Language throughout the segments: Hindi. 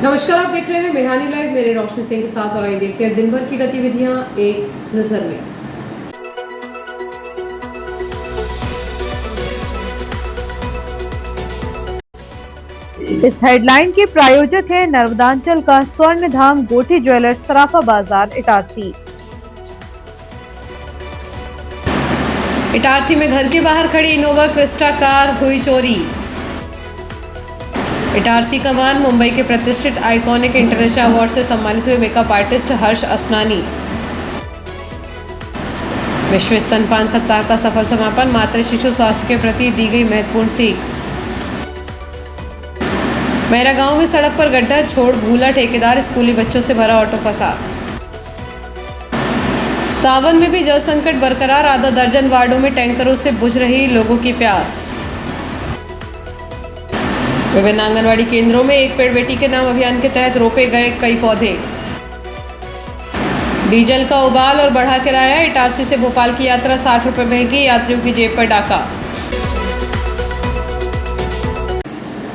नमस्कार, आप देख रहे हैं मेहानी लाइव। मेरे रोशनी सिंह के साथ और आइए देखते हैं दिन भर की गतिविधियां एक नजर में। इस हेडलाइन के प्रायोजक है नर्मदांचल का स्वर्ण धाम गोठी ज्वेलर्स, सराफा बाजार, इटारसी। इटारसी में घर के बाहर खड़ी इनोवा क्रिस्टा कार हुई चोरी। इटारसी का वाहन मुंबई के प्रतिष्ठित आइकॉनिक इंटरनेशनल अवार्ड से सम्मानित हुए मेकअप आर्टिस्ट हर्ष असनानी। विश्व स्तनपान सप्ताह का सफल समापन, मातृ शिशु स्वास्थ्य के प्रति दी गई महत्वपूर्ण सीख। मेरा गांव में सड़क पर गड्ढा छोड़ भूला ठेकेदार, स्कूली बच्चों से भरा ऑटो फंसा। सावन में भी जल संकट बरकरार, आधा दर्जन वार्डों में टैंकरों से बुझ रही लोगों की प्यास। विभिन्न आंगनवाड़ी केंद्रों में एक पेड़ बेटी के नाम अभियान के तहत रोपे गए कई पौधे। डीजल का उबाल और बढ़ा किराया, इटारसी से भोपाल की यात्रा 60 रुपये महंगी, यात्रियों की जेब पर डाका।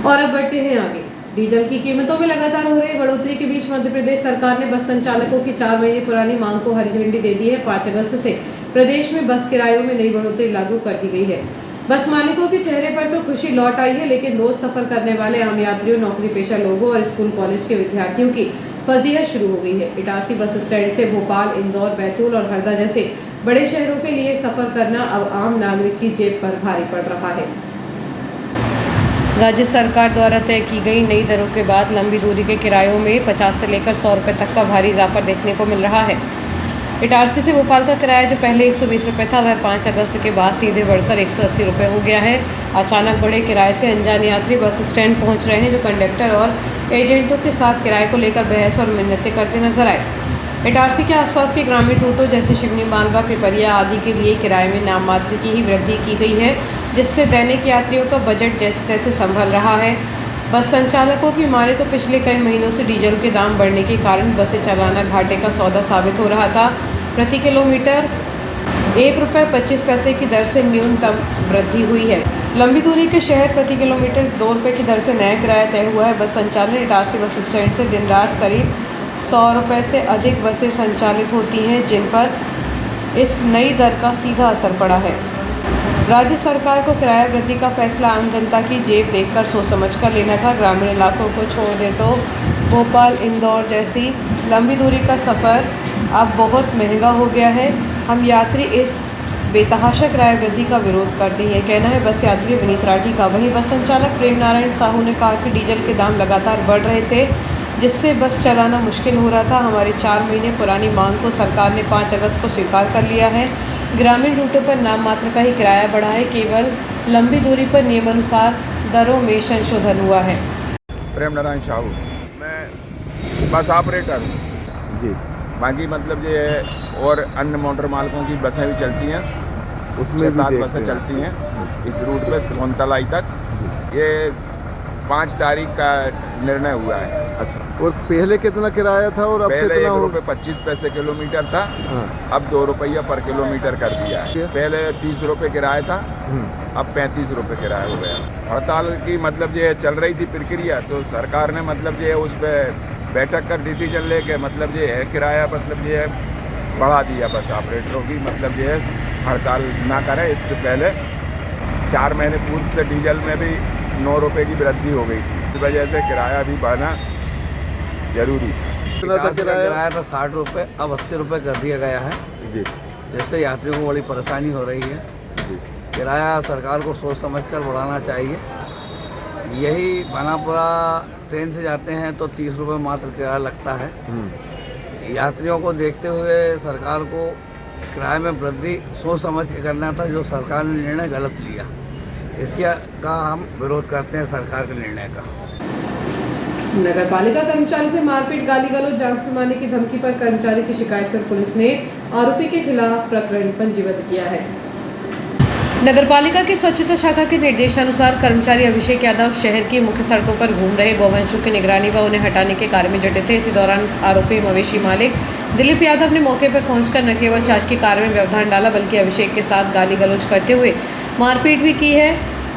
और अब बढ़ते हैं आगे। डीजल की कीमतों में लगातार हो रही बढ़ोतरी के बीच मध्य प्रदेश सरकार ने बस संचालकों की 4 महीने पुरानी मांग को हरी झंडी दे दी है। 5 अगस्त से प्रदेश में बस किरायों में नई बढ़ोतरी लागू कर दी गई है। बस मालिकों के चेहरे पर तो खुशी लौट आई है, लेकिन रोज सफर करने वाले आम यात्रियों, नौकरी पेशा लोगों और स्कूल कॉलेज के विद्यार्थियों की फजीहत शुरू हो गई है। इटारसी बस स्टैंड से भोपाल, इंदौर, बैतूल और हरदा जैसे बड़े शहरों के लिए सफर करना अब आम नागरिक की जेब पर भारी पड़ रहा है। राज्य सरकार द्वारा तय की गई नई दरों के बाद लंबी दूरी के किरायों में 50 से लेकर 100 रुपये तक का भारी इजाफा देखने को मिल रहा है। इटारसी से भोपाल का किराया जो पहले 120 रुपये था, वह 5 अगस्त के बाद सीधे बढ़कर 180 रुपये हो गया है। अचानक बढ़े किराए से अनजान यात्री बस स्टैंड पहुंच रहे हैं, जो कंडक्टर और एजेंटों के साथ किराए को लेकर बहस और मिन्नतें करते नजर आए। इटारसी के आसपास के ग्रामीण रूटों जैसे शिवनी, मालवा, पिपरिया आदि के लिए किराए में नाम मात्र की ही वृद्धि की गई है, जिससे दैनिक यात्रियों का बजट जैसे तैसे संभल रहा है। बस संचालकों की माने तो पिछले कई महीनों से डीजल के दाम बढ़ने के कारण बसें चलाना घाटे का सौदा साबित हो रहा था। प्रति किलोमीटर 1 रुपये 25 पैसे की दर से न्यूनतम वृद्धि हुई है। लंबी दूरी के शहर प्रति किलोमीटर 2 रुपये की दर से नया किराया तय हुआ है। बस संचालन इटारसी बस स्टैंड से दिन रात करीब 100 रुपये से अधिक बसें संचालित होती हैं, जिन पर इस नई दर का सीधा असर पड़ा है। राज्य सरकार को किराया वृद्धि का फैसला आम जनता की जेब देखकर सोच समझ कर लेना था। ग्रामीण इलाकों को छोड़ दे तो भोपाल, इंदौर जैसी लंबी दूरी का सफ़र अब बहुत महंगा हो गया है। हम यात्री इस बेतहाशा किराया वृद्धि का विरोध करते हैं, कहना है बस यात्री विनीत राठी का। वहीं बस संचालक प्रेम नारायण साहू ने कहा कि डीजल के दाम लगातार बढ़ रहे थे, जिससे बस चलाना मुश्किल हो रहा था। हमारी 4 महीने पुरानी मांग को सरकार ने 5 अगस्त को स्वीकार कर लिया है। ग्रामीण रूटों पर नाम मात्र का ही किराया बढ़ा है, केवल लंबी दूरी पर नियमानुसार दरों में संशोधन हुआ है। प्रेम नारायण साहू, मैं बस ऑपरेटर हूँ जी। बाकी मतलब ये है और अन्य मोटर मालिकों की बसें भी चलती हैं, उसमें 7 बसें चलती हैं इस रूट पे सोनतलाई तक। ये 5 तारीख का निर्णय हुआ है। अच्छा, और पहले कितना किराया था और अब पहले कितना? 1 रुपये 25 पैसे किलोमीटर था। हाँ। अब 2 रुपया पर किलोमीटर कर दिया है। पहले 30 रुपये किराया था, अब 35 रुपये किराया हो गया। हड़ताल की मतलब ये चल रही थी प्रक्रिया, तो सरकार ने मतलब ये उस पर बैठक कर डिसीजन लेके मतलब ये है किराया मतलब ये बढ़ा दिया बस ऑपरेटरों की, मतलब ये हड़ताल ना करें। इससे पहले 4 महीने पूर्व से डीजल में भी 9 रुपये की वृद्धि हो गई थी, इस वजह से किराया भी बढ़ना जरूरी। किराया था 60 रुपये, अब 80 रुपये कर दिया गया है जी। जिससे यात्रियों को बड़ी परेशानी हो रही है जी। किराया सरकार को सोच समझकर बढ़ाना चाहिए। यही बनापुरा ट्रेन से जाते हैं तो 30 रुपये मात्र किराया लगता है। यात्रियों को देखते हुए सरकार को किराए में वृद्धि सोच समझ के करना था, जो सरकार ने निर्णय गलत लिया। इसका हम विरोध करते हैं सरकार के निर्णय का। नगर पालिका कर्मचारी से मारपीट, गाली गलौज, जान से मारने की धमकी पर कर्मचारी की शिकायत पर पुलिस ने आरोपी के खिलाफ प्रकरण पंजीबद्ध किया है। नगर पालिका की स्वच्छता शाखा के निर्देशानुसार कर्मचारी अभिषेक यादव शहर की मुख्य सड़कों पर घूम रहे गौवंशों की निगरानी व उन्हें हटाने के कार्य में जुटे थे। इसी दौरान आरोपी मवेशी मालिक दिलीप यादव ने मौके पर पहुंचकर न केवल शासकीय कार्य में व्यवधान डाला, बल्कि अभिषेक के साथ गाली गलौज करते हुए मारपीट भी की है।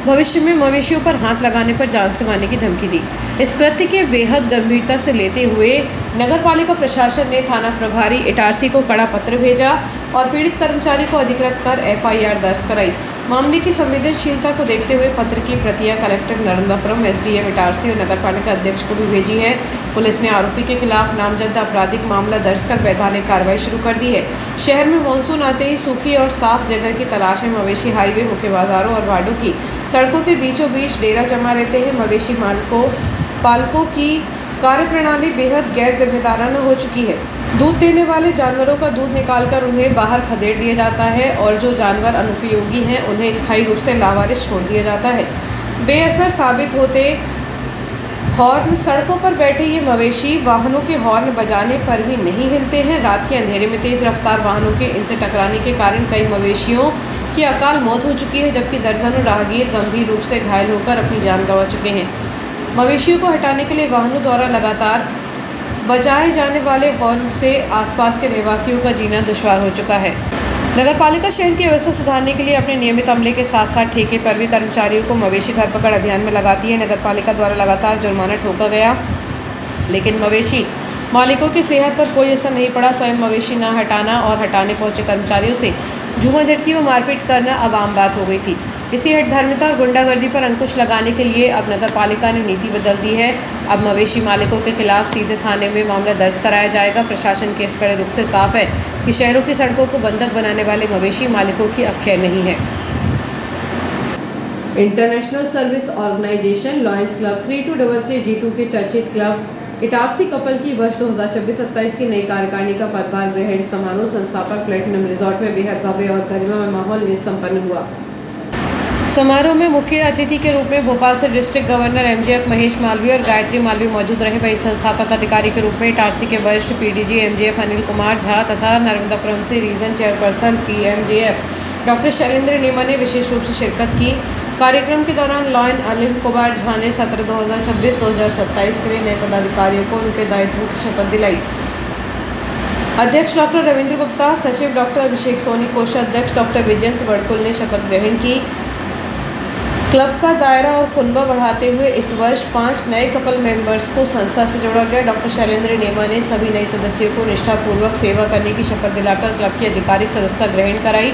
भविष्य में मवेशियों पर हाथ लगाने पर जान से मारने की धमकी दी। इस कृत्य के बेहद गंभीरता से लेते हुए नगरपालिका प्रशासन ने थाना प्रभारी इटारसी को कड़ा पत्र भेजा और पीड़ित कर्मचारी को अधिकृत कर एफआईआर दर्ज कराई। मामले की संवेदनशीलता को देखते हुए पत्र की प्रतियां कलेक्टर नर्मदापुरम, एसडीएम इटारसी और नगरपालिका अध्यक्ष को भी भेजी है। पुलिस ने आरोपी के खिलाफ नामजद आपराधिक मामला दर्ज कर वैधानिक कार्रवाई शुरू कर दी है। शहर में मानसून आते ही सूखी और साफ जगह की तलाश में मवेशी हाईवे, मुख्य बाजारों और वार्डों की सड़कों के बीचों बीच डेरा जमा रहते हैं। मवेशी पालकों की कार्यप्रणाली बेहद गैर जिम्मेदाराना हो चुकी है। दूध देने वाले जानवरों का दूध निकालकर उन्हें बाहर खदेड़ दिया जाता है और जो जानवर अनुपयोगी हैं उन्हें स्थायी रूप से लावारिस छोड़ दिया जाता है। बेअसर साबित होते हॉर्न, सड़कों पर बैठे ये मवेशी वाहनों के हॉर्न बजाने पर भी नहीं हिलते हैं। रात के अंधेरे में तेज रफ्तार वाहनों के इनसे टकराने के कारण कई मवेशियों की अकाल मौत हो चुकी है, जबकि दर्जनों राहगीर गंभीर रूप से घायल होकर अपनी जान गंवा चुके हैं। मवेशियों को हटाने के लिए वाहनों द्वारा लगातार बजाए जाने वाले हॉर्न से आसपास के रहवासियों का जीना दुश्वार हो चुका है। नगरपालिका शहर की व्यवस्था सुधारने के लिए अपने नियमित अमले के साथ साथ ठेके पर भी कर्मचारियों को मवेशी धरपकड़ अभियान में लगाती है। नगरपालिका द्वारा लगातार जुर्माना ठोका गया, लेकिन मवेशी मालिकों की सेहत पर कोई असर नहीं पड़ा। स्वयं मवेशी न हटाना और हटाने पहुंचे कर्मचारियों से झूमा झटकी व मारपीट करना अब आम बात हो गई थी। इसी हठधर्मिता और गुंडागर्दी पर अंकुश लगाने के लिए अब नगरपालिका ने नीति बदल दी है। अब मवेशी मालिकों के खिलाफ सीधे थाने में मामला दर्ज कराया जाएगा। प्रशासन के इस कड़े रुख से साफ है कि शहरों की सड़कों को बंधक बनाने वाले मवेशी मालिकों की अब खैर नहीं है। International service organization lions club 3233 G2 के चर्चित क्लब इटारसी कपल की वर्ष 2026-27 की नई कार्यकारिणी का पदभार ग्रहण समारोह संस्थापक प्लेटिनम रिजॉर्ट में बेहद भव्य और गरिमामय माहौल में संपन्न हुआ। समारोह में मुख्य अतिथि के रूप में भोपाल से district governor MGF Mahesh Malviya और गायत्री मालवीय मौजूद रहे। वहीं संस्थापक अधिकारी के रूप में इटारसी के वरिष्ठ पीडीजी एमजीएफ अनिल कुमार झा तथा नर्मदापुरम से रीजन चेयरपर्सन पीएमजीएफ डॉक्टर शैलेंद्र नेमा ने विशेष रूप से शिरकत की। कार्यक्रम के दौरान लॉयन अनिल कुमार झा ने सत्र 2026-2027 के लिए नए पदाधिकारियों को उनके दायित्वों की शपथ दिलाई। अध्यक्ष डॉक्टर रविंद्र गुप्ता, सचिव डॉक्टर अभिषेक सोनी, कोषाध्यक्ष डॉक्टर विजयंत बड़कुल ने शपथ ग्रहण की। क्लब का दायरा और कुनबा बढ़ाते हुए इस वर्ष 5 नए कपल मेंबर्स को संस्था से जोड़ा गया। डॉक्टर शैलेंद्र नेमा ने सभी नए सदस्यों को निष्ठापूर्वक सेवा करने की शपथ दिलाकर क्लब की आधिकारिक सदस्यता ग्रहण कराई।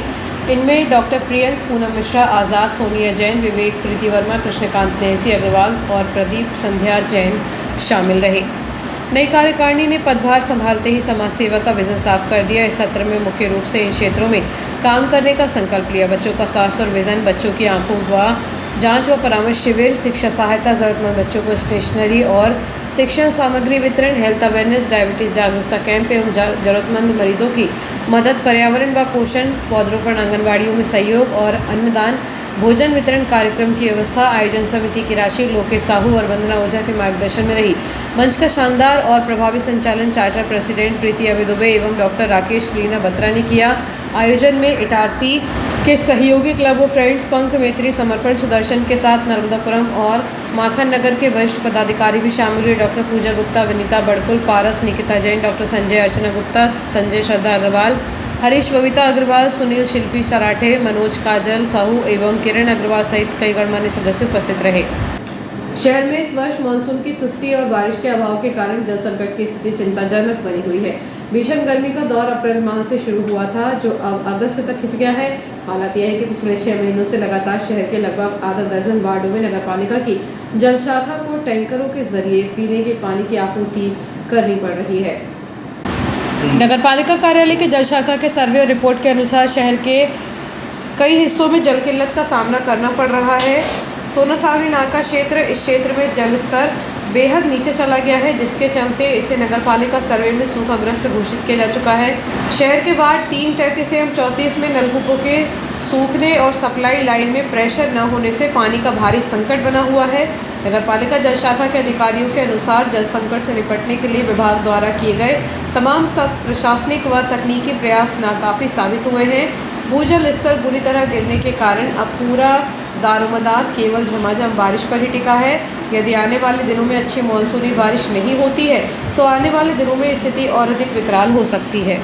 इनमें डॉक्टर प्रियंक, पूनम मिश्रा, आज़ाद, सोनिया जैन, विवेक, प्रीति वर्मा, कृष्णकांत, नैन्सी अग्रवाल और प्रदीप संध्या जैन शामिल रहे। नई कार्यकारिणी ने पदभार संभालते ही समाज सेवा का विजन साफ कर दिया। इस सत्र में मुख्य रूप से इन क्षेत्रों में काम करने का संकल्प लिया। बच्चों का स्वास्थ्य और विजन, बच्चों की आंखों व जांच व परामर्श शिविर, शिक्षा सहायता, जरूरतमंद बच्चों को स्टेशनरी और शिक्षण सामग्री वितरण, हेल्थ अवेयरनेस, डायबिटीज जागरूकता कैंप एवं जरूरतमंद मरीजों की मदद, पर्यावरण व पोषण, पौधरोपण, आंगनबाड़ियों में सहयोग और अन्नदान, भोजन वितरण कार्यक्रम की व्यवस्था। आयोजन समिति की राशि लोकेश साहू और वंदना ओझा के मार्गदर्शन में रही। मंच का शानदार और प्रभावी संचालन चार्टर प्रेसिडेंट प्रीति अभय दुबे एवं डॉक्टर राकेश लीना बत्रा ने किया। आयोजन में इटारसी के सहयोगी क्लब ऑफ फ्रेंड्स पंख मैत्री, समर्पण, सुदर्शन के साथ नर्मदापुरम और माखन नगर के वरिष्ठ पदाधिकारी भी शामिल हुए। डॉक्टर पूजा गुप्ता, विनीता बड़कुल, पारस, निकिता जैन, डॉक्टर संजय अर्चना गुप्ता, संजय श्रद्धा अग्रवाल, हरीश बबीता अग्रवाल, सुनील शिल्पी सराठे, मनोज काजल साहू एवं किरण अग्रवाल सहित कई गणमान्य सदस्य उपस्थित रहे। शहर में इस वर्ष मानसून की सुस्ती और बारिश के अभाव के कारण जल संकट की स्थिति चिंताजनक बनी हुई है। भीषण गर्मी का दौर अप्रैल माह से शुरू हुआ था, जो अब अगस्त तक खिंच गया है। हालात यह है कि पिछले 6 महीनों से लगातार शहर के लगभग आधा दर्जन वार्डों में नगरपालिका की जल शाखा को टैंकरों के जरिए पीने के पानी की आपूर्ति करनी पड़ रही है। नगरपालिका कार्यालय के जल शाखा के सर्वे और रिपोर्ट के अनुसार शहर के कई हिस्सों में जल किल्लत का सामना करना पड़ रहा है। सोना सावरी नाका क्षेत्र, इस क्षेत्र में जल स्तर बेहद नीचे चला गया है, जिसके चलते इसे नगरपालिका सर्वे में सूखाग्रस्त घोषित किया जा चुका है। शहर के वार्ड 3, 33 एवं 34 में नलकूपों के सूखने और सप्लाई लाइन में प्रेशर न होने से पानी का भारी संकट बना हुआ है। नगरपालिका जल शाखा के अधिकारियों के अनुसार जल संकट से निपटने के लिए विभाग द्वारा किए गए तमाम प्रशासनिक व तकनीकी प्रयास नाकाफी साबित हुए हैं। भूजल स्तर बुरी तरह गिरने के कारण अब पूरा दारोमदार केवल झमाझम बारिश पर ही टिका है। यदि आने वाले दिनों में अच्छी मानसूनी बारिश नहीं होती है तो आने वाले दिनों में स्थिति और अधिक विकराल हो सकती है।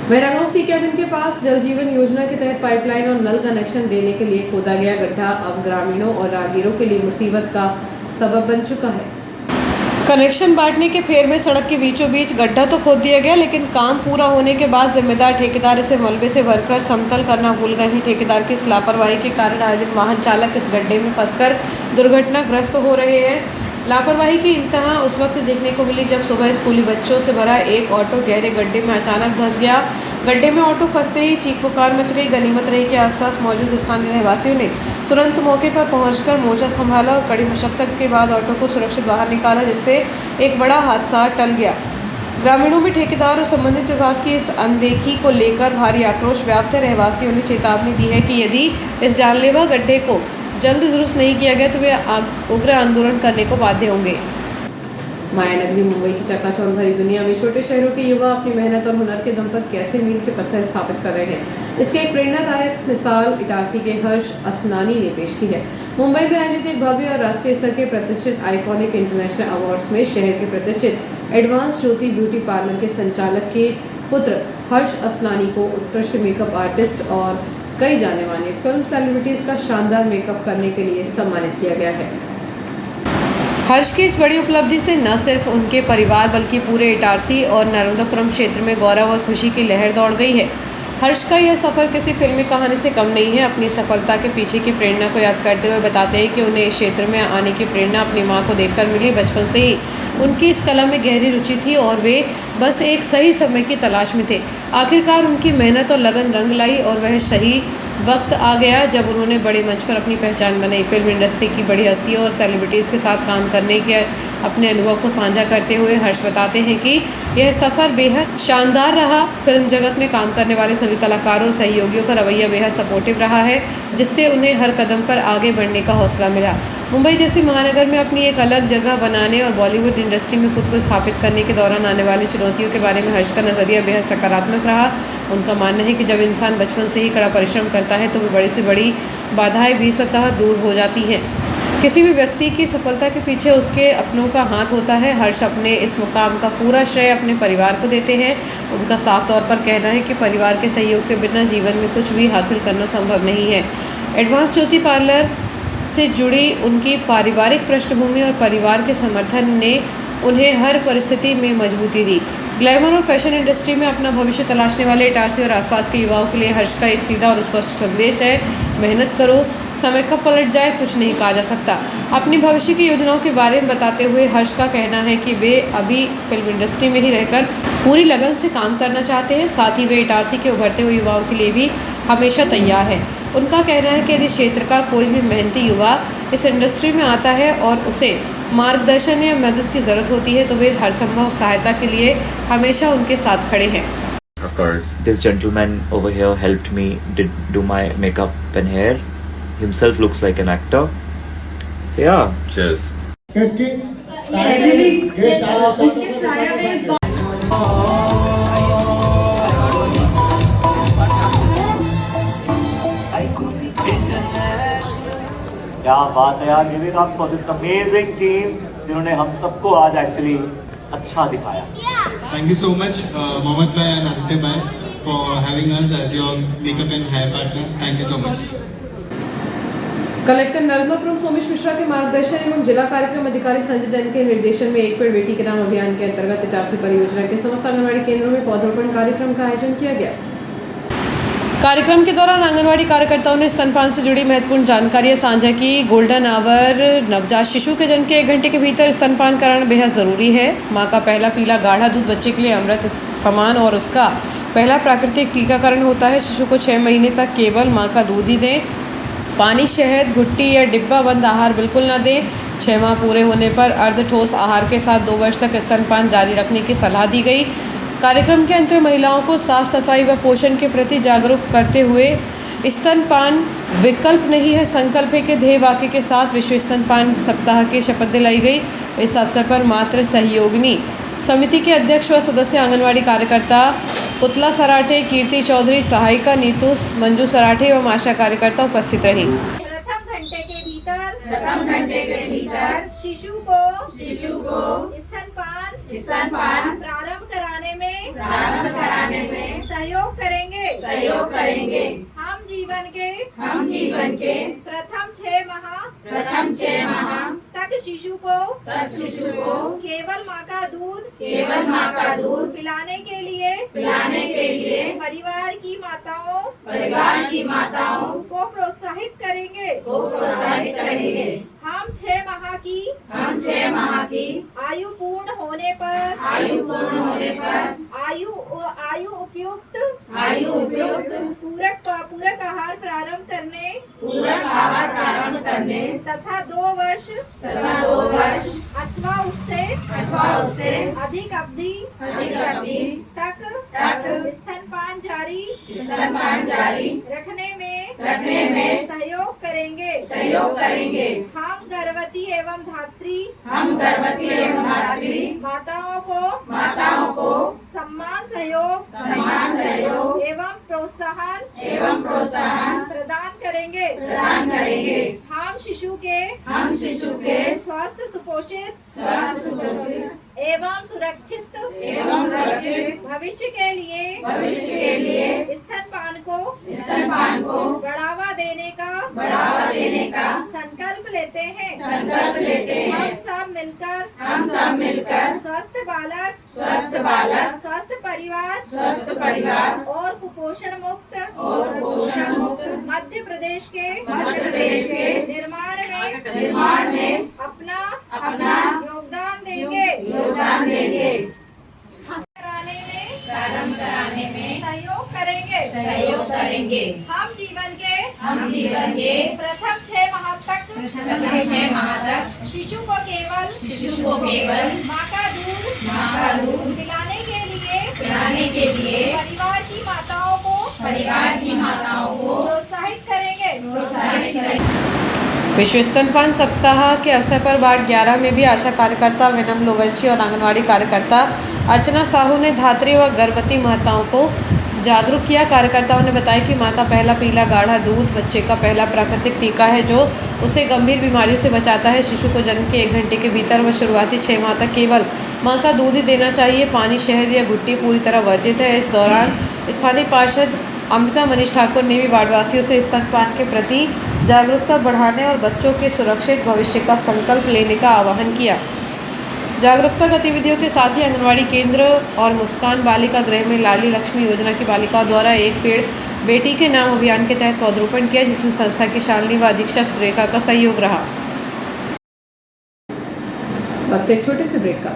महरागांव कैबिन के पास जल जीवन योजना के तहत पाइपलाइन और नल कनेक्शन देने के लिए खोदा गया गड्ढा अब ग्रामीणों और राहगीरों के लिए मुसीबत का सबब बन चुका है। कनेक्शन बांटने के फेर में सड़क के बीचों बीच गड्ढा तो खोद दिया गया, लेकिन काम पूरा होने के बाद जिम्मेदार ठेकेदार इसे मलबे से भरकर समतल करना भूल गए हैं। ठेकेदार की इस लापरवाही के कारण आए दिन वाहन चालक इस गड्ढे में फंसकर दुर्घटनाग्रस्त हो रहे हैं। लापरवाही की इंतहा उस वक्त देखने को मिली जब सुबह स्कूली बच्चों से भरा एक ऑटो गहरे गड्ढे में अचानक धंस गया। गड्ढे में ऑटो फंसते ही चीख पुकार मच गई। गनीमत रही के आसपास मौजूद स्थानीय रहवासियों ने तुरंत मौके पर पहुंचकर मोर्चा संभाला और कड़ी मशक्कत के बाद ऑटो को सुरक्षित बाहर निकाला, जिससे एक बड़ा हादसा टल गया। ग्रामीणों में ठेकेदार और संबंधित विभाग की इस अनदेखी को लेकर भारी आक्रोश व्याप्त है। रहवासियों ने चेतावनी दी है कि यदि इस जानलेवा गड्ढे को जल्द दुरुस्त नहीं किया गया तो वे उग्र आंदोलन करने को बाध्य होंगे। मायानगरी मुंबई की चकाचौंध भरी दुनिया में छोटे शहरों के युवा अपनी मेहनत और हुनर के दम पर कैसे मील के पत्थर स्थापित कर रहे हैं, इसकी एक प्रेरणादायक मिसाल इटारसी के हर्ष असनानी ने पेश की है। मुंबई में आयोजित एक भव्य और राष्ट्रीय स्तर के प्रतिष्ठित आइकॉनिक इंटरनेशनल अवार्ड्स में शहर के प्रतिष्ठित एडवांस ज्योति ब्यूटी पार्लर के संचालक के पुत्र हर्ष असनानी को उत्कृष्ट मेकअप आर्टिस्ट और कई जाने माने फिल्म सेलिब्रिटीज का शानदार मेकअप करने के लिए सम्मानित किया गया है। हर्ष की इस बड़ी उपलब्धि से न सिर्फ उनके परिवार बल्कि पूरे इटारसी और नर्मदापुरम क्षेत्र में गौरव और खुशी की लहर दौड़ गई है। हर्ष का यह सफ़र किसी फिल्मी कहानी से कम नहीं है। अपनी सफलता के पीछे की प्रेरणा को याद करते हुए बताते हैं कि उन्हें इस क्षेत्र में आने की प्रेरणा अपनी मां को देखकर मिली। बचपन से ही उनकी इस कला में गहरी रुचि थी और वे बस एक सही समय की तलाश में थे। आखिरकार उनकी मेहनत और लगन रंग लाई और वह सही वक्त आ गया जब उन्होंने बड़े मंच पर अपनी पहचान बनाई। फिल्म इंडस्ट्री की बड़ी हस्तियों और सेलिब्रिटीज़ के साथ काम करने के अपने अनुभव को साझा करते हुए हर्ष बताते हैं कि यह सफ़र बेहद शानदार रहा। फिल्म जगत में काम करने वाले सभी कलाकारों और सहयोगियों का रवैया बेहद सपोर्टिव रहा है, जिससे उन्हें हर कदम पर आगे बढ़ने का हौसला मिला। मुंबई जैसे महानगर में अपनी एक अलग जगह बनाने और बॉलीवुड इंडस्ट्री में खुद को स्थापित करने के दौरान आने वाली चुनौतियों के बारे में हर्ष का नज़रिया बेहद सकारात्मक रहा। उनका मानना है कि जब इंसान बचपन से ही कड़ा परिश्रम करता है तो वो बड़ी से बड़ी बाधाएं भी स्वतः दूर हो जाती हैं। किसी भी व्यक्ति की सफलता के पीछे उसके अपनों का हाथ होता है। हर्ष अपने इस मुकाम का पूरा श्रेय अपने परिवार को देते हैं। उनका साफ तौर पर कहना है कि परिवार के सहयोग के बिना जीवन में कुछ भी हासिल करना संभव नहीं है। एडवांस ज्योति पार्लर से जुड़ी उनकी पारिवारिक पृष्ठभूमि और परिवार के समर्थन ने उन्हें हर परिस्थिति में मजबूती दी। ग्लैमर और फैशन इंडस्ट्री में अपना भविष्य तलाशने वाले इटारसी और आसपास के युवाओं के लिए हर्ष का एक सीधा और स्पष्ट संदेश है, मेहनत करो, समय कब पलट जाए कुछ नहीं कहा जा सकता। अपनी भविष्य की योजनाओं के बारे में बताते हुए हर्ष का कहना है कि वे अभी फिल्म इंडस्ट्री में ही रहकर पूरी लगन से काम करना चाहते हैं। साथ ही वे इटारसी के उभरते हुए युवाओं के लिए भी हमेशा तैयार हैं। उनका कहना है कि यदि क्षेत्र का कोई भी मेहनती युवा इस इंडस्ट्री में आता है और उसे मार्गदर्शन या मदद की ज़रूरत होती है तो वे हर संभव सहायता के लिए हमेशा उनके साथ खड़े हैं। Of course, this gentleman over here helped me do my makeup and hair. Himself looks like an actor. So yeah. Cheers. क्या बात है यार, giving up for this amazing team जिन्होंने हम सबको आज एक्चुअली अच्छा दिखाया। Thank you so much, Mohammed bhai and Aditya bhai, for having us as your makeup and hair partner. Thank you so much. Collector Narmadapuram Somesh Mishra के मार्गदर्शन एवं जिला कार्यक्रम अधिकारी संजय जैन के निर्देशन में एक पेड़ बेटी के नाम अभियान के अंतर्गत इटारसी परियोजना के समस्त आंगनवाड़ी केंद्रों में पौधरोपण कार्यक्रम का आयोजन किया गया। कार्यक्रम के दौरान आंगनवाड़ी कार्यकर्ताओं ने स्तनपान से जुड़ी महत्वपूर्ण जानकारियां साझा की। गोल्डन आवर नवजात शिशु के जन्म के 1 घंटे के भीतर स्तनपान कराना बेहद ज़रूरी है। मां का पहला पीला गाढ़ा दूध बच्चे के लिए अमृत समान और उसका पहला प्राकृतिक टीकाकरण होता है। शिशु को 6 महीने तक केवल मां का दूध ही दें। पानी, शहद, घुट्टी या डिब्बा बंद आहार बिल्कुल न दें। 6 माह पूरे होने पर अर्ध ठोस आहार के साथ 2 वर्ष तक स्तनपान जारी रखने की सलाह दी गई। कार्यक्रम के अंत में महिलाओं को साफ सफाई व पोषण के प्रति जागरूक करते हुए स्तनपान विकल्प नहीं है संकल्प के ध्येय वाक्य के साथ विश्व स्तनपान सप्ताह की शपथ दिलाई गई। इस अवसर पर मातृ सहयोगिनी समिति के अध्यक्ष व सदस्य आंगनवाड़ी कार्यकर्ता पुतला सराठे, कीर्ति चौधरी, सहायिका नीतू, मंजू सराठे एवं आशा कार्यकर्ता उपस्थित रही। प्रथम घंटे के भीतर शिशु को स्तनपान प्रारंभ कराने में सहयोग करेंगे। हम जीवन के प्रथम 6 माह तक शिशु को केवल माँ का दूध पिलाने के लिए परिवार की माताओं को प्रोत्साहित करेंगे। हम 6 माह की आयु पूर्ण होने पर आयु उपयुक्त पूरक आहार प्रारंभ करने तथा 2 वर्ष अथवा उससे अधिक अवधि तक स्तनपान जारी रखने में सहयोग करेंगे। हम गर्भवती एवं धात्री माताओं को सम्मान सहयोग एवं प्रोत्साहन प्रदान करेंगे। हम शिशु के स्वस्थ सुपोषित एवं सुरक्षित भविष्य के लिए स्तनपान को बढ़ावा देने का संकल्प लेते हैं। हम सब मिलकर स्वस्थ बालक स्वस्थ परिवार और कुपोषण मुक्त मध्य प्रदेश के निर्माण में अपना योगदान देंगे। प्रारंभ कराने में सहयोग करेंगे। हम जीवन के प्रथम 6 माह तक शिशु को केवल माँ का दूध पिलाने के लिए परिवार की माताओं को प्रोत्साहित करेंगे। विश्व स्तनपान सप्ताह के अवसर पर वार्ड 11 में भी आशा कार्यकर्ता विनम लोवंशी और आंगनवाड़ी कार्यकर्ता अर्चना साहू ने धात्री व गर्भवती माताओं को जागरूक किया। कार्यकर्ताओं ने बताया कि माँ का पहला पीला गाढ़ा दूध बच्चे का पहला प्राकृतिक टीका है जो उसे गंभीर बीमारियों से बचाता है। शिशु को जन्म के 1 घंटे के भीतर व शुरुआती 6 माह तक केवल माँ का दूध ही देना चाहिए। पानी, शहद या घुट्टी पूरी तरह वर्जित है। इस दौरान स्थानीय पार्षद अमृता मनीष ठाकुर ने भी वार्डवासियों से स्तनपान के प्रति जागरूकता बढ़ाने और बच्चों के सुरक्षित भविष्य का संकल्प लेने का आह्वान किया। जागरूकता गतिविधियों के साथ ही आंगनवाड़ी केंद्र और मुस्कान बालिका गृह में लाडली लक्ष्मी योजना की बालिकाओं द्वारा एक पेड़ बेटी के नाम अभियान के तहत पौधरोपण किया, जिसमें संस्था की शालिनी व अधीक्षक सुरेखा का सहयोग रहा। वक्त एक छोटे से ब्रेक का।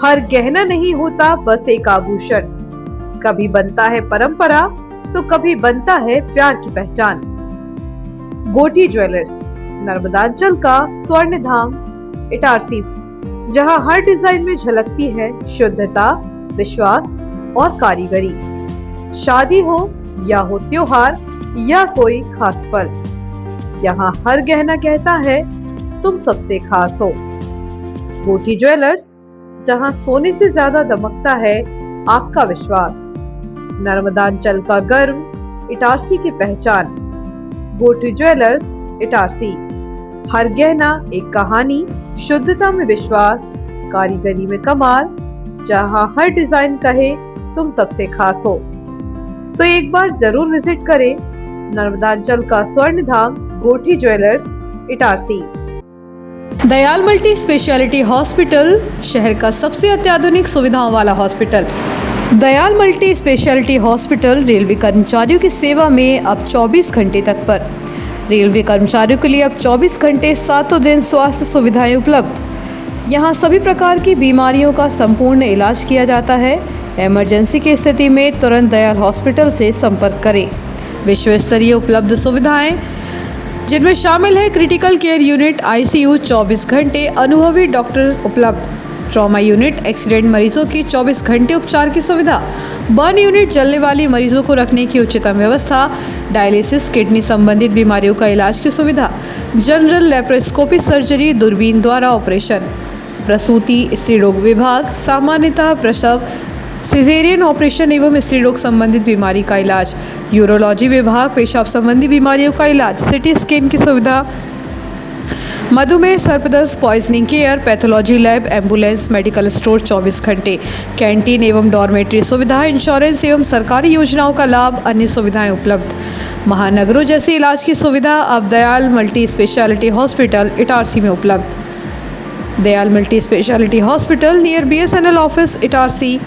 हर गहना नहीं होता बस एक आभूषण, कभी बनता है परंपरा तो कभी बनता है प्यार की पहचान। गोठी ज्वेलर्स, नर्मदांचल का स्वर्ण धाम इटारसी, जहां हर डिजाइन में झलकती है शुद्धता, विश्वास और कारीगरी। शादी हो या हो त्योहार या कोई खास पल, यहाँ हर गहना कहता है तुम सबसे खास हो। गोठी ज्वेलर्स, जहां सोने से ज्यादा दमकता है आपका विश्वास। नर्मदांचल का गर्व, इटारसी की पहचान। गोठी ज्वेलर्स इटारसी, हर गहना एक कहानी, शुद्धता में विश्वास, कारीगरी में कमाल, जहां हर डिजाइन कहे तुम सबसे खास हो। तो एक बार जरूर विजिट करें नर्मदांचल का स्वर्ण धाम Gothi jewellers Itarsi. Dayal multi speciality hospital, शहर का सबसे अत्याधुनिक सुविधाओं वाला hospital. Dayal multi speciality hospital railway कर्मचारियों की सेवा में अब 24 घंटे तत्पर। रेलवे कर्मचारियों के लिए अब 24 घंटे 7 दिन स्वास्थ्य सुविधाएं उपलब्ध। यहाँ सभी प्रकार की बीमारियों का संपूर्ण इलाज किया जाता है। इमरजेंसी की स्थिति में तुरंत दयाल हॉस्पिटल से संपर्क करें। विश्व स्तरीय उपलब्ध सुविधाएं, जिनमें शामिल है क्रिटिकल केयर यूनिट, ICU 24 घंटे, अनुभवी डॉक्टर उपलब्ध, ट्रॉमा यूनिट, एक्सीडेंट मरीजों की 24 घंटे उपचार की सुविधा, बर्न यूनिट, जलने वाली मरीजों को रखने की उच्चतम व्यवस्था, डायलिसिस, किडनी संबंधित बीमारियों का इलाज की सुविधा, जनरल लेप्रोस्कोपी सर्जरी, दूरबीन द्वारा ऑपरेशन, प्रसूति, स्त्री रोग विभाग, सामान्यतः प्रसव, सिजेरियन ऑपरेशन एवं स्त्री रोग संबंधित बीमारी का इलाज, यूरोलॉजी विभाग, पेशाब संबंधी बीमारियों का इलाज, सिटी स्कैन की सुविधा, मधुमेह, सर्पदंश, poisoning care, pathology lab, ambulance, medical store 24 घंटे, कैंटीन एवं डॉर्मेट्री सुविधा, इंश्योरेंस एवं सरकारी योजनाओं का लाभ, अन्य सुविधाएं उपलब्ध। महानगरों जैसी इलाज की सुविधा अब Dayal multi speciality hospital Itarsi में उपलब्ध। Dayal multi speciality hospital near BSNL office Itarsi.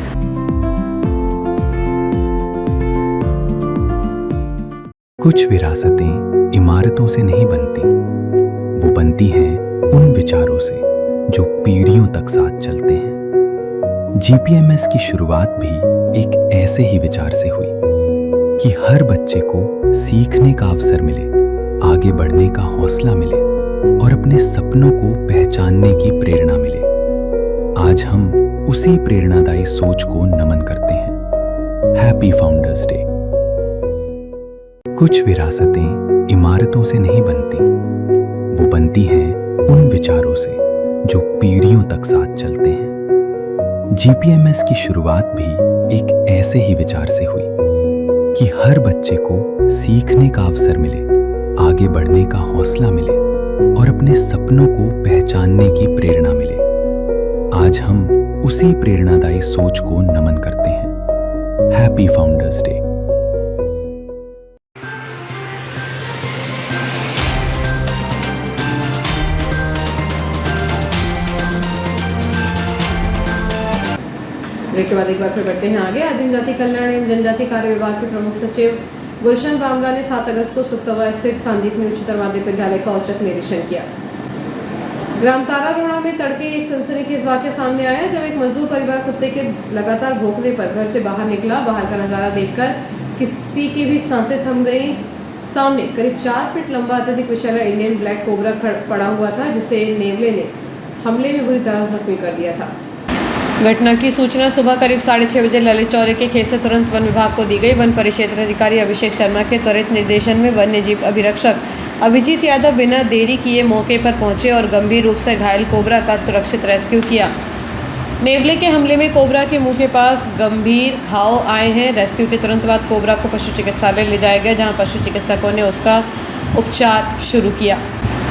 कुछ विरासतें इमारतों से नहीं बनती, वो बनती हैं उन विचारों से जो पीढ़ियों तक साथ चलते हैं। GPMS की शुरुआत भी एक ऐसे ही विचार से हुई कि हर बच्चे को सीखने का अवसर मिले, आगे बढ़ने का हौसला मिले और अपने सपनों को पहचानने की प्रेरणा मिले। आज हम उसी प्रेरणादायी सोच को नमन करते हैं। Happy founders day. कुछ विरासतें इमारतों से नहीं बनती, वो बनती हैं उन विचारों से जो पीढ़ियों तक साथ चलते हैं। GPMS की शुरुआत भी एक ऐसे ही विचार से हुई कि हर बच्चे को सीखने का अवसर मिले, आगे बढ़ने का हौसला मिले और अपने सपनों को पहचानने की प्रेरणा मिले। आज हम उसी प्रेरणादायी सोच को नमन करते हैं। Happy founders day. ब्रेक के बाद एक बार फिर बढ़ते हैं आगे। आदिम जाति कल्याण एवं जनजाति कार्य विभाग के प्रमुख सचिव गुलशन बामला ने 7 अगस्त को सुक्तवा स्थित सांदीप में उच्चतर माध्यमिक विद्यालय का औचक निरीक्षण किया। ग्राम तारा रोड़ा में तड़के एक सनसनीखेज वाकया सामने आया, जब एक मजदूर परिवार कुत्ते के लगातार भौंकने पर घर से बाहर निकला। बाहर का नजारा देखकर किसी की भी सांसें थम गई। सामने करीब 4 फीट लंबा अत्यधिक विषैला इंडियन ब्लैक कोबरा पड़ा हुआ था, जिसे नेवले ने हमले में बुरी तरह जख्मी कर दिया था। घटना की सूचना सुबह करीब 6:30 बजे ललित चौरे के खेत से तुरंत वन विभाग को दी गई। वन परिक्षेत्र अधिकारी अभिषेक शर्मा के त्वरित निर्देशन में वन्य जीव अभिरक्षक अभिजीत यादव बिना देरी किए मौके पर पहुंचे और गंभीर रूप से घायल कोबरा का सुरक्षित रेस्क्यू किया। नेवले के हमले में कोबरा के मुंह के पास गंभीर घाव आए हैं। रेस्क्यू के तुरंत बाद कोबरा को पशु चिकित्सालय ले जाया गया, जहाँ पशु चिकित्सकों ने उसका उपचार शुरू किया।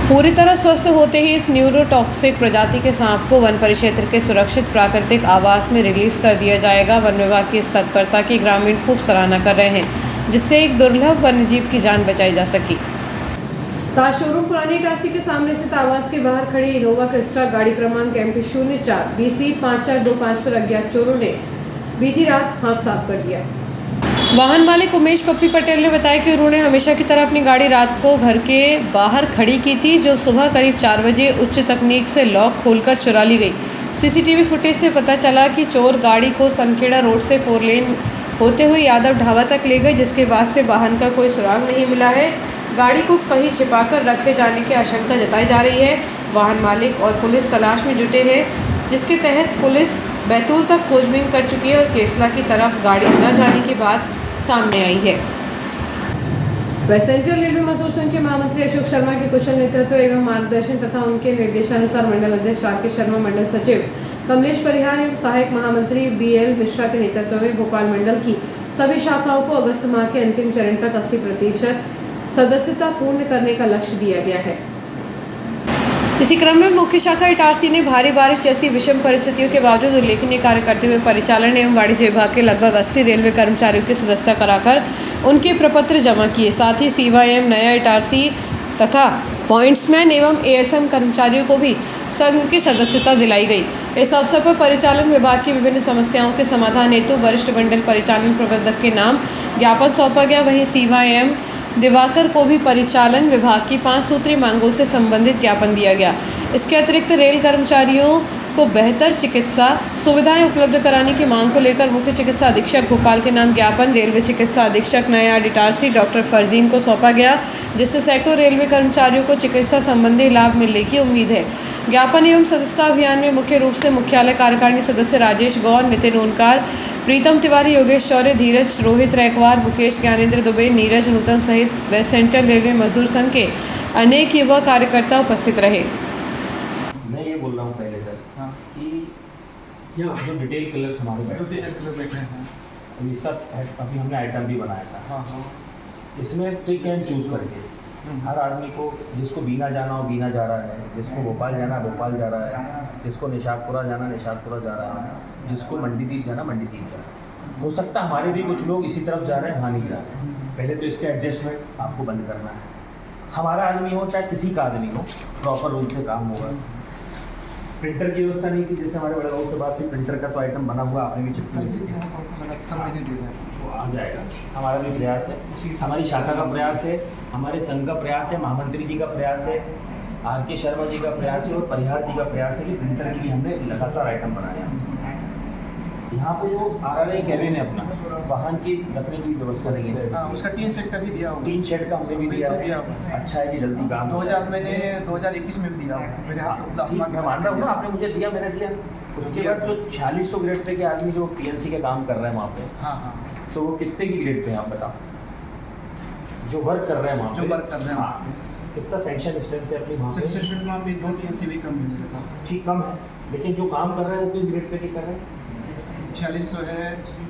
पूरी तरह स्वस्थ होते ही इस न्यूरोटॉक्सिक प्रजाति के सांप को वन परिक्षेत्र के सुरक्षित प्राकृतिक आवास में रिलीज कर दिया जाएगा। वन विभाग की इस तत्परता की ग्रामीण खूब सराहना कर रहे हैं, जिससे एक दुर्लभ वन्यजीव की जान बचाई जा सकी। ताज शोरूम पुरानी इटारसी के सामने स्थित आवास के बाहर खड़ी इनोवा क्रिस्टा गाड़ी क्रमांक MP 04 BC 5425 पर अज्ञात चोरों ने बीती रात हाथ साफ कर दिया। वाहन मालिक उमेश पप्पी पटेल ने बताया कि उन्होंने हमेशा की तरह अपनी गाड़ी रात को घर के बाहर खड़ी की थी, जो सुबह करीब 4 बजे उच्च तकनीक से लॉक खोलकर चुरा ली गई। CCTV फुटेज से पता चला कि चोर गाड़ी को सनखेड़ा रोड से 4 लेन होते हुए यादव ढाबा तक ले गए, जिसके बाद से वाहन का कोई सुराग नहीं मिला है। गाड़ी को कहीं छिपाकर रखे जाने की आशंका जताई जा रही है। वाहन मालिक और पुलिस तलाश में जुटे हैं, जिसके तहत पुलिस बैतूल तक खोजबीन कर चुकी है और केसला की तरफ गाड़ी न जाने की बात सामने आई है। वेस्ट सेंट्रल रेलवे मजदूर संघ के महामंत्री अशोक शर्मा के कुशल नेतृत्व एवं मार्गदर्शन तथा उनके निर्देशानुसार मंडल अध्यक्ष राकेश शर्मा, मंडल सचिव कमलेश परिहार एवं सहायक महामंत्री BL मिश्रा के नेतृत्व में भोपाल मंडल की सभी शाखाओं को अगस्त माह के अंतिम चरण तक 80% सदस्यता पूर्ण करने का लक्ष्य दिया गया है। इसी क्रम में मुख्य शाखा इटारसी ने भारी बारिश जैसी विषम परिस्थितियों के बावजूद उल्लेखनीय कार्य करते हुए परिचालन एवं वाणिज्य विभाग के लगभग 80 रेलवे कर्मचारियों की सदस्यता कराकर उनके प्रपत्र जमा किए। साथ ही CYM नया इटारसी तथा पॉइंट्समैन एवं ASM कर्मचारियों को भी संघ की सदस्यता दिलाई गई। इस अवसर पर परिचालन विभाग की विभिन्न समस्याओं के समाधान हेतु वरिष्ठ मंडल परिचालन प्रबंधक के नाम ज्ञापन सौंपा गया। वहीं CYM दिवाकर को भी परिचालन विभाग की 5 सूत्रीय मांगों से संबंधित ज्ञापन दिया गया। इसके अतिरिक्त रेल कर्मचारियों को बेहतर चिकित्सा सुविधाएं उपलब्ध कराने की मांग को लेकर मुख्य चिकित्सा अधीक्षक भोपाल के नाम ज्ञापन रेलवे चिकित्सा अधीक्षक नया इटारसी डॉक्टर फरजीन को सौंपा गया, जिससे सैकड़ों रेलवे कर्मचारियों को चिकित्सा संबंधी लाभ मिलने की उम्मीद है। ज्ञापन एवं सदस्यता अभियान में मुख्य रूप से मुख्यालय कार्यकारिणी सदस्य राजेश गौर, नितिन ओनकार, प्रीतम तिवारी, योगेश चौरे, धीरज, रोहित रैकवार, मुकेश ज्ञानेंद्र दुबे, नीरज नूतन सहित वेस्ट सेंट्रल रेलवे मजदूर संघ के अनेक युवा कार्यकर्ता उपस्थित रहे। मैं ये बोल रहा हूँ पहले सर कि जो डिटेल कलर हमारे बैठे हैं, इसका अभी हमने आइटम भी बनाया था। हाँ हाँ। इसमें पिक एंड चूज़ करके हर आदमी को, जिसको बीना जाना हो बीना जा रहा है, जिसको भोपाल जाना भोपाल जा रहा है, जिसको निशातपुरा जाना निशातपुरा जा रहा है, जिसको मंडीदीप जाना मंडीदीप जा रहा है। हो सकता है हमारे भी कुछ लोग इसी तरफ जा रहे हैं, वहाँ नहीं जा रहे हैं। पहले तो इसके एडजस्टमेंट आपको बंद करना है। हमारा आदमी हो चाहे किसी का आदमी हो, प्रॉपर रूल से काम होगा। प्रिंटर की व्यवस्था नहीं थी, जैसे हमारे बड़े भाव से बात थी, प्रिंटर का तो आइटम बना हुआ आपने भी चिपका वो आ जाएगा। हमारा भी प्रयास है, हमारी शाखा का प्रयास है, हमारे संघ का प्रयास है, महामंत्री जी का प्रयास है, R.K. शर्मा जी का प्रयास है और परिहार जी का प्रयास है कि प्रिंटर के लिए हमने लगातार आइटम बनाया। यहाँ पे जो RRI कैबिन है अपना, वाहन की रखने की व्यवस्था नहीं है। उसका 3 सेट का भी दिया हुआ, 3 शेड का हमने भी दिया है। अच्छा है कि जल्दी काम 2021 में भी दिया मेरे हाथ में आसमान। मैं मान रहा हूँ ना, आपने मुझे दिया मैंने दिया। उसके बाद जो 4600 ग्रेड पे के आदमी जो PLC के काम कर रहे हैं वहाँ पे, हाँ हाँ, तो वो कितने की ग्रेड पे हैं आप बताओ, जो वर्क कर रहे हैं वहाँ पे, जो वर्क कर रहे हैं। हाँ, कितना सेंक्शन स्ट्रेंथ है अपनी वहाँ पे? सेंक्शन वहाँ पे 2 PLC भी कम है, ठीक कम है, लेकिन जो काम कर रहे हैं वो किस ग्रेड पे के कर रहे हैं? 4600 है,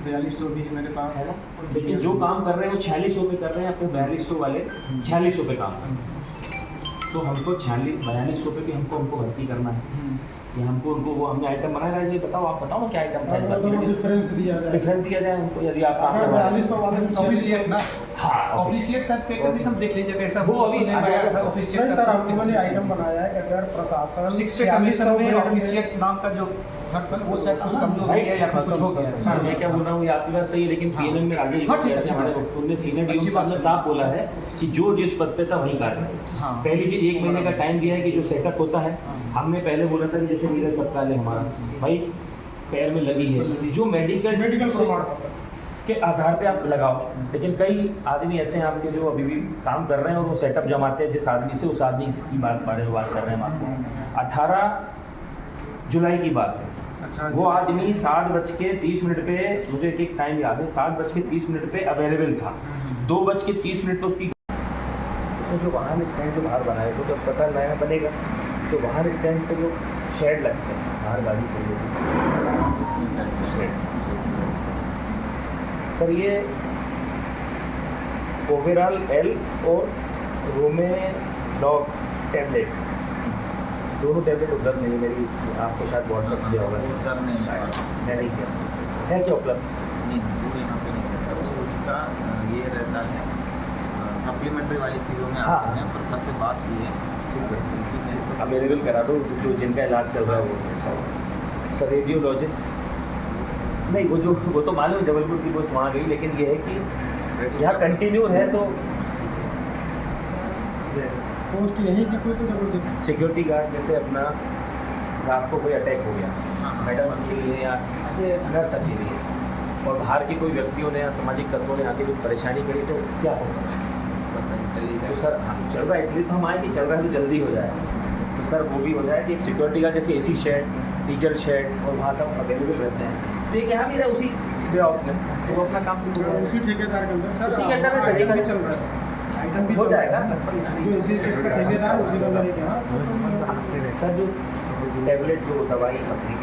4200 भी है मेरे पास, है ना। लेकिन जो काम कर रहे हैं वो 4600 पे कर रहे हैं, अपने 4200 वाले 4600 पे काम कर रहे हैं। तो हमको 4200 पे भी हमको भर्ती करना है कि हमको उनको वो हमने आइटम बनाया है। ये बताओ, आप बताओ ना क्या आइटम था? डिफरेंस दिया जाए उनको, यदि आप ऑफिशियल ना, हाँ ऑफिशियल सर पे कभी सब देख लीजिए कैसा वो अभी ऑफिशियल सर आप लोगों ने आइटम बनाया है अगर प्रशासन 6 पे कमीशन में ऑफिशियल नाम का जो वो सर कुछ कमजोर हो गया या फिर कुछ हो गया। सर मैं क्या बोल रहा हूँ, ये आपकी बात सही है, लेकिन PNM में आगे हमारे उन्होंने सीनियर DO साहब ने साफ बोला है कि जो जिस पद पे था वहीं कार्य है। पहली चीज़ 1 महीने का टाइम दिया है कि जो सेटअप होता है, हमने पहले बोला था कि जैसे नीरज सप्ताह हमारा भाई पैर में लगी है, जो मेडिकल के आधार पे आप लगाओ। लेकिन कई आदमी ऐसे हैं आपके जो अभी भी काम कर रहे हैं और वो सेटअप जमाते हैं जिस आदमी से, उस आदमी की बारे में बात कर रहे हैं हम आपको। 18 जुलाई की बात है, वो आदमी 7:30 पे, मुझे एक टाइम याद है, 7:30 पे अवेलेबल था, 2:30 पे उसकी। इसमें जो वाहन स्टैंड जो बाहर बनाए थे, तो अस्पताल नया बनेगा तो वाहन स्टैंड पे जो शेड लगते हैं बाहर गाड़ी खड़ी होती शेड। सर ये ओवरऑल L और रोमेडॉग टैबलेट, दोनों टैबलेट उपलब्ध नहीं है मेरी, आपको शायद व्हाट्सएप किया होगा सर ने नहीं किया है क्या उपलब्ध? नहीं, वो यहाँ पे नहीं है सर, उसका ये रहता है सप्लीमेंट्री वाली चीज़ों में आते हैं, पर सर से बात की है, ठीक है अवेलेबल करा दो जो जिनका इलाज चल रहा है वो। सर रेडियोलॉजिस्ट नहीं, वो तो मालूम जबलपुर की पोस्ट वहाँ गई, लेकिन ये है कि यहाँ कंटिन्यू है तो पोस्ट यही की कोई तो सिक्योरिटी गार्ड, जैसे अपना रात को कोई अटैक हो गया, मैडम अकेली है या नर्स अकेली है और बाहर के कोई व्यक्तियों ने या सामाजिक तत्वों ने आके कुछ परेशानी करी तो क्या होगा? तो सर चल रहा है इसलिए तो हम आए कि चल रहा है तो जल्दी हो जाए, तो सर वो भी हो जाए कि सिक्योरिटी गार्ड जैसे AC शेड, डीजल शेड और वहाँ सब अवेलेबल रहते हैं। तो ये क्या मेरा उसी ब्लॉक में, तो वो अपना काम उसी ठेकेदार के अंदर सर उसी के अंदर में चलेगा, चल रहा है, आइटम भी हो जाएगा जो इसी शेड का ठेकेदार उसी का लेके सर। जो टैबलेट जो दवाई अपनी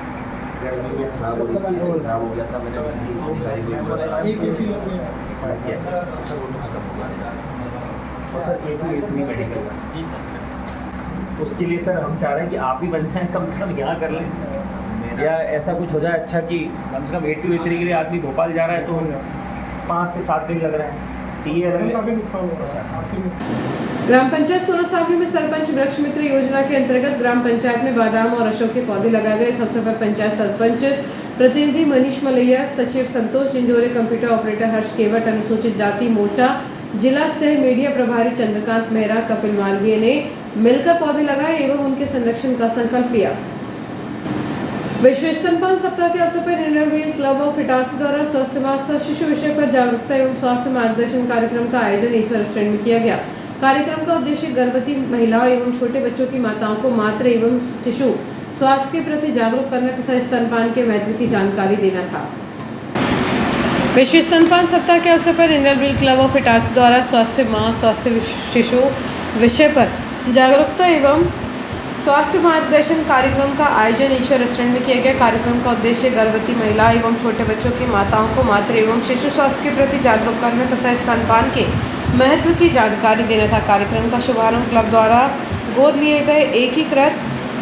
खराब हो गया था, सर A2A3 मेडिकल, उसके लिए सर हम चाह रहे हैं कि आप ही बन जाएं, कम से कम यहाँ कर लें, या ऐसा कुछ हो जाए अच्छा कि कम से कम A2A3 के लिए आदमी भोपाल जा रहा है तो 5 से 7 दिन लग रहे हैं। ग्राम पंचायत सोना सावली में सरपंच वृक्ष मित्र योजना के अंतर्गत ग्राम पंचायत में बादाम और अशोक के पौधे लगाए गए। इस अवसर पर पंचायत सरपंच प्रतिनिधि मनीष मलैया, सचिव संतोष जिंजोरे, कंप्यूटर ऑपरेटर हर्ष केवट, अनुसूचित जाति मोर्चा जिला सह मीडिया प्रभारी चंद्रकांत मेहरा, कपिल मालवीय ने मिलकर पौधे लगाए एवं उनके संरक्षण का संकल्प लिया। विश्व स्तनपान सप्ताह के अवसर पर Indian wheel club of Itarsi द्वारा स्वस्थ मां स्वस्थ शिशु विषय पर जागरूकता एवं स्वास्थ्य मार्गदर्शन कार्यक्रम का आयोजन ईश्वर रेस्टोरेंट में किया गया। कार्यक्रम का उद्देश्य गर्भवती महिलाओं एवं छोटे बच्चों की माताओं को मातृ एवं शिशु स्वास्थ्य के प्रति जागरूक करना तथा स्तनपान के महत्व की जानकारी देना था। विश्व स्तनपान सप्ताह के अवसर पर Indian wheel club of Itarsi द्वारा स्वस्थ मां स्वस्थ शिशु विषय पर जागरूकता एवं स्वास्थ्य मार्गदर्शन कार्यक्रम का आयोजन ईश्वर रेस्टोरेंट में किया गया। कार्यक्रम का उद्देश्य गर्भवती महिला एवं छोटे बच्चों की माताओं को मातृ एवं शिशु स्वास्थ्य के प्रति जागरूक करने तथा स्तनपान के महत्व की जानकारी देना था। कार्यक्रम का शुभारंभ क्लब द्वारा गोद लिए गए एकीकृत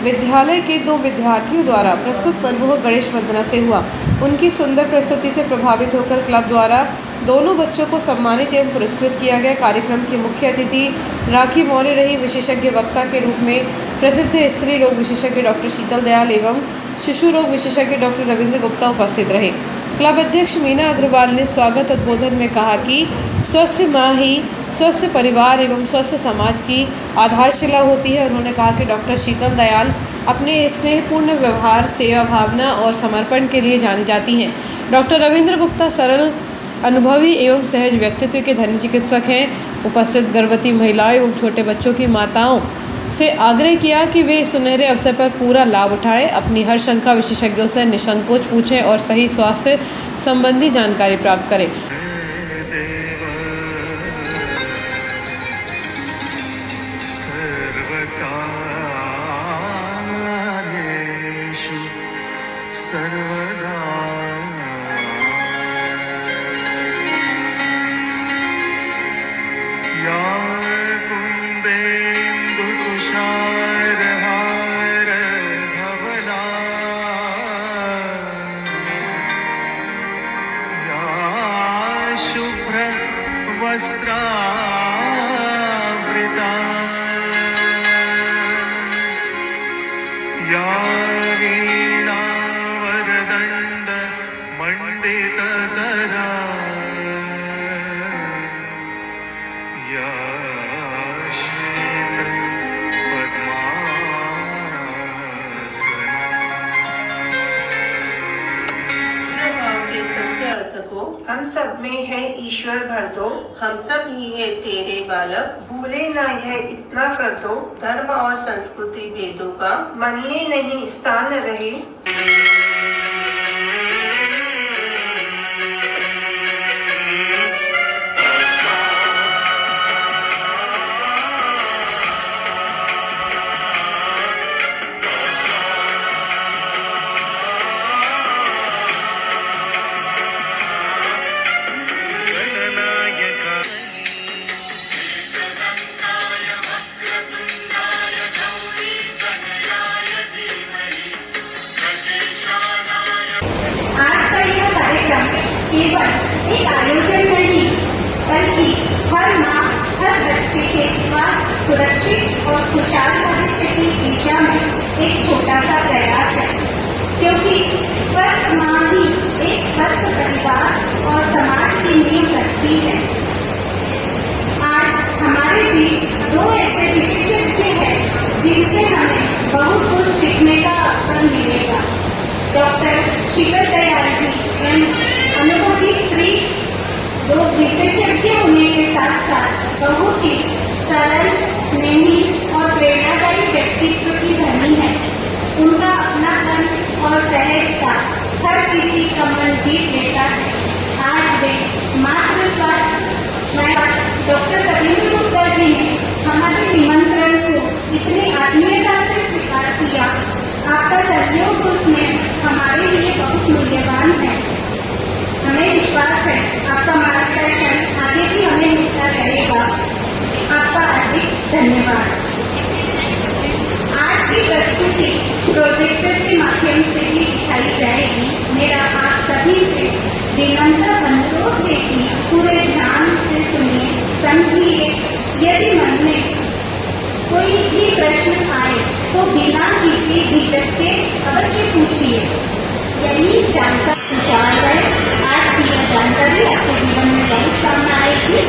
विद्यालय के 2 विद्यार्थियों द्वारा प्रस्तुत प्रभु गणेश वंदना से हुआ। उनकी सुंदर प्रस्तुति से प्रभावित होकर क्लब द्वारा दोनों बच्चों को सम्मानित एवं पुरस्कृत किया गया। कार्यक्रम की मुख्य अतिथि राखी मौर्य रही। विशेषज्ञ वक्ता के रूप में प्रसिद्ध स्त्री रोग विशेषज्ञ डॉक्टर शीतल दयाल एवं शिशु रोग विशेषज्ञ डॉक्टर रविंद्र गुप्ता उपस्थित रहे। क्लब अध्यक्ष मीना अग्रवाल ने स्वागत उद्बोधन में कहा कि स्वस्थ माँ ही स्वस्थ परिवार एवं स्वस्थ समाज की आधारशिला होती है। उन्होंने कहा कि डॉक्टर शीतल दयाल अपने स्नेहपूर्ण व्यवहार, सेवा भावना और समर्पण के लिए जानी जाती हैं। डॉक्टर रविंद्र गुप्ता सरल, अनुभवी एवं सहज व्यक्तित्व के धनी चिकित्सक हैं। उपस्थित गर्भवती महिलाओं एवं छोटे बच्चों की माताओं से आग्रह किया कि वे इस सुनहरे अवसर पर पूरा लाभ उठाएं, अपनी हर शंका विशेषज्ञों से निसंकोच पूछें और सही स्वास्थ्य संबंधी जानकारी प्राप्त करें। वस्त्रावृता या वीणा वरदण्ड मण्डितकरा या श्वेत हम सब में है ईश्वर भर दो, हम सब ही है तेरे बालक, भूले ना यह इतना कर दो, धर्म और संस्कृति वेदों का मानिए नहीं स्थान रहे। केवल एक आयोजन नहीं, बल्कि हर माँ, हर बच्चे के स्वास्थ्य, सुरक्षित और खुशहाल भविष्य की दिशा में एक छोटा सा प्रयास है, क्योंकि स्वस्थ माँ ही एक स्वस्थ परिवार और समाज की नींव रखती है। आज हमारे बीच 2 ऐसे विशेषज्ञ हैं जिनसे हमें बहुत कुछ सीखने का अवसर मिलेगा। डॉक्टर शीतल दयाल जी अनुभवी स्त्री रोग विशेषज्ञ होने के साथ साथ बहुत ही सरल, स्नेही और प्रेरणादायी व्यक्तित्व की धनी है। उनका अपनापन और सहजता हर किसी का मन जीत लेता है। आज वे मातृ स्वास्थ्य डॉक्टर रविंद्र गुप्ता जी ने हमारे निमंत्रण को इतनी आत्मीयता से स्वीकार किया। आपका सहयोग उसमें हमारे लिए बहुत मूल्यवान है। हमें विश्वास है आपका मार्गदर्शन आगे भी हमें मिलता रहेगा। आपका हार्दिक धन्यवाद। आज की प्रस्तुति प्रोजेक्टर के माध्यम से ही दिखाई जाएगी। मेरा आप सभी से विनम्र अनुरोध है कि पूरे ध्यान से सुनिए, समझिए। यदि मन में कोई भी प्रश्न आए तो बिना किसी झिझक के अवश्य पूछिए। यही जानकारी है। आज की यह जानकारी आपके जीवन में बहुत काम आएगी।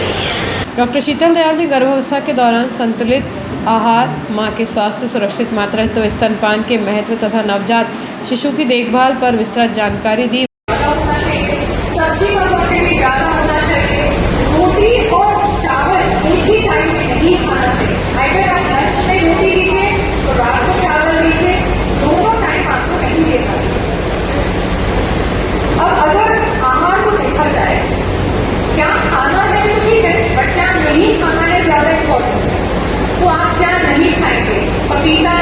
डॉक्टर शीतल दयाल ने गर्भावस्था के दौरान संतुलित आहार, मां के स्वास्थ्य, सुरक्षित मातृत्व, स्तनपान के महत्व तथा नवजात शिशु की देखभाल पर विस्तृत जानकारी दी। सब्जी का क्वांटिटी ज्यादा होना चाहिए। रोटी और चावल एक ही टाइम में नहीं खाना चाहिए। अगर आप लंच में रोटी लीजिए तो रात को चावल लीजिए, दोनों टाइम आपको नहीं लेना। अब अगर आहार को देखा जाए, क्या खाना है तो ठीक है, बट क्या नहीं खाना है ज्यादा इम्पोर्टेंट है। तो आप क्या नहीं खाएंगे? पपीता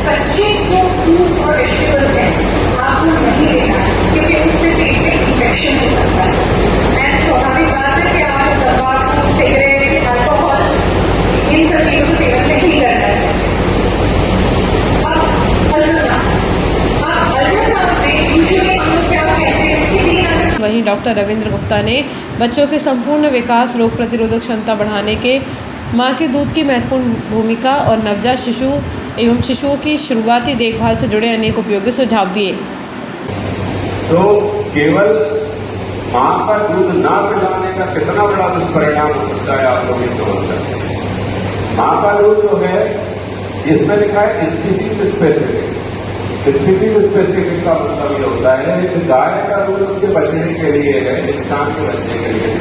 कच्चे जो फ्रूट्स और वेजिटेबल्स हैं आपको नहीं लेना है, क्योंकि उससे पेट में इन्फेक्शन हो सकता है। एंड स्वाभाविक बात है कि आप तंबाकू, सिगरेट, अल्कोहल इन सब चीजों को सेवन नहीं करना चाहिए। अब अल्ट्रासाउंड में यूजुअली हम लोग क्या कहते हैं कि वहीं डॉक्टर रविंद्र गुप्ता ने बच्चों के संपूर्ण विकास, रोग प्रतिरोधक क्षमता बढ़ाने के, मां के दूध की महत्वपूर्ण भूमिका और नवजात शिशु एवं शिशुओं की शुरुआती देखभाल से जुड़े अनेक उपयोगी सुझाव दिए। तो केवल मां का दूध ना पिलाने का कितना बड़ा दुष्परिणाम हो सकता है आप लोग ये समझ सकते हैं। मां का दूध जो है इसमें लिखा है स्पीसीज स्पेसिफिक। स्पीसीज स्पेसिफिक का मतलब ये होता है कि गाय का दूध उसके बचने के लिए है, इंसान के बच्चे के लिए है।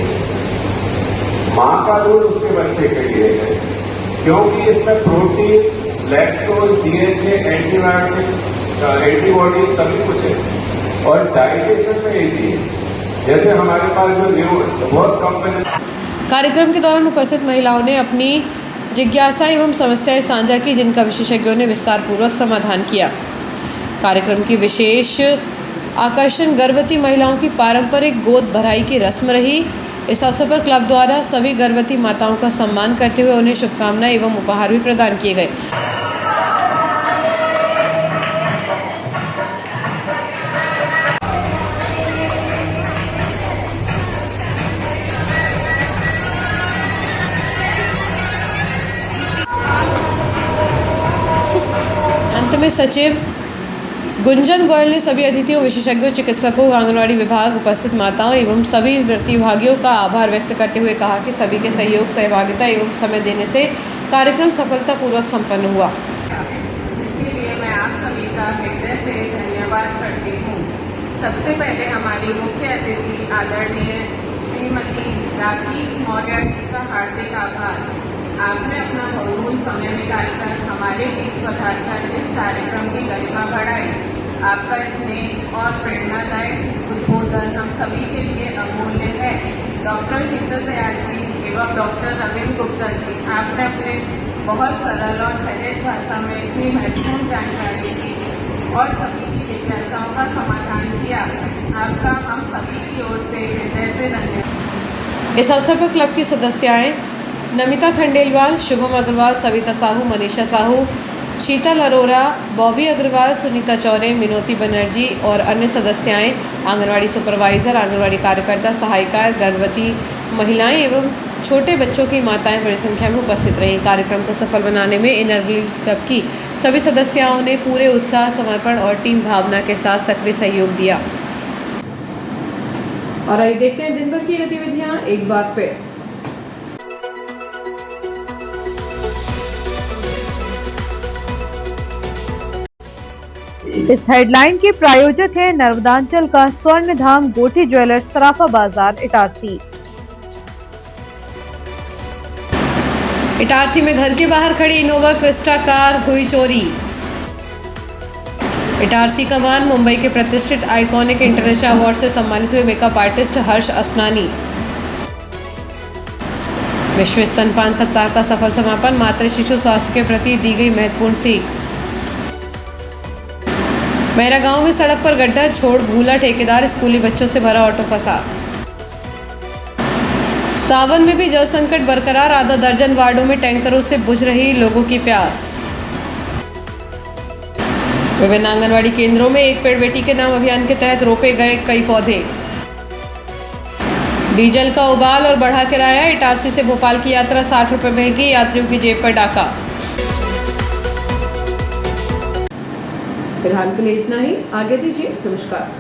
मां का दूध उसके बच्चे के लिए है, क्योंकि इसमें protein, lactose, DHA, antibiotic, antibodies सभी कुछ है। और डाइजेशन में इजी है। जैसे हमारे पास जो बहुत कंपनी। कार्यक्रम के दौरान उपस्थित महिलाओं ने अपनी जिज्ञासा एवं समस्याएं साझा की, जिनका विशेषज्ञों ने विस्तार पूर्वक समाधान किया। कार्यक्रम की विशेष आकर्षण गर्भवती महिलाओं की पारंपरिक गोद भराई की रस्म रही। इस अवसर पर क्लब द्वारा सभी गर्भवती माताओं का सम्मान करते हुए उन्हें शुभकामनाएं एवं उपहार भी प्रदान किए गए। अंत में सचिव गुंजन गोयल ने सभी अतिथियों, विशेषज्ञों, चिकित्सकों, आंगनवाड़ी विभाग, उपस्थित माताओं एवं सभी प्रतिभागियों का आभार व्यक्त करते हुए कहा कि सभी के सहयोग, सहभागिता एवं समय देने से कार्यक्रम सफलतापूर्वक संपन्न हुआ। इसके लिए मैं आप सभी का हृदय से धन्यवाद करती हूँ। सबसे पहले हमारी मुख्य अतिथि आदरणीय श्रीमती राखी मौर्य जी का हार्दिक आभार। आपने अपना बहुमूल्य समय निकालकर हमारे बीच पधारकर इस कार्यक्रम की गरिमा बढ़ाई। आपका स्नेह और प्रेरणादायक उद्बोधन हम सभी के लिए अमूल्य है। डॉक्टर शीतल दयाल जी एवं डॉक्टर रविंद्र गुप्ता जी, आपने अपने बहुत सरल और सहज भाषा में इतनी महत्वपूर्ण जानकारी दी और सभी की जिज्ञासाओं का समाधान किया। आपका हम सभी की ओर से हृदय से धन्यवाद। इस अवसर पर क्लब की सदस्याएं नमिता खंडेलवाल, शुभम अग्रवाल, सविता साहू, मनीषा साहू, शीतल अरोरा, बॉबी अग्रवाल, सुनीता चौरे, मिनोती बनर्जी और अन्य सदस्याएं, आंगनवाड़ी सुपरवाइजर, आंगनवाड़ी कार्यकर्ता, सहायिका, गर्भवती महिलाएं एवं छोटे बच्चों की माताएं बड़ी संख्या में उपस्थित रहीं। कार्यक्रम को सफल बनाने में इनरव्हील क्लब की सभी सदस्याओं ने पूरे उत्साह, समर्पण और टीम भावना के साथ सक्रिय सहयोग दिया। और आइए देखते हैं दिन भर की गतिविधियां एक बार फिर। इस हेडलाइन के प्रायोजक है नर्मदांचल का स्वर्ण धाम गोठी ज्वेलर्स, सराफा बाजार, इटारसी। इटारसी में घर के बाहर खड़ी इनोवा क्रिस्टा कार हुई चोरी। इटारसी कमान मुंबई के प्रतिष्ठित आइकॉनिक इंटरनेशनल अवार्ड से सम्मानित हुए मेकअप आर्टिस्ट हर्ष असनानी। विश्व स्तनपान सप्ताह का सफल समापन, मातृ शिशु स्वास्थ्य के प्रति दी गई महत्वपूर्ण सीख। मेरा गांव में सड़क पर गड्ढा छोड़ भूला ठेकेदार, स्कूली बच्चों से भरा ऑटो फंसा। सावन में भी जल संकट बरकरार, आधा दर्जन वार्डों में टैंकरों से बुझ रही लोगों की प्यास। विभिन्न आंगनवाड़ी केंद्रों में एक पेड़ बेटी के नाम अभियान के तहत रोपे गए कई पौधे। डीजल का उबाल और बढ़ा किराया, इटारसी से भोपाल की यात्रा 60 रुपये महंगी, यात्रियों की जेब पर डाका। फिलहाल के लिए इतना ही, आगे दीजिए, नमस्कार।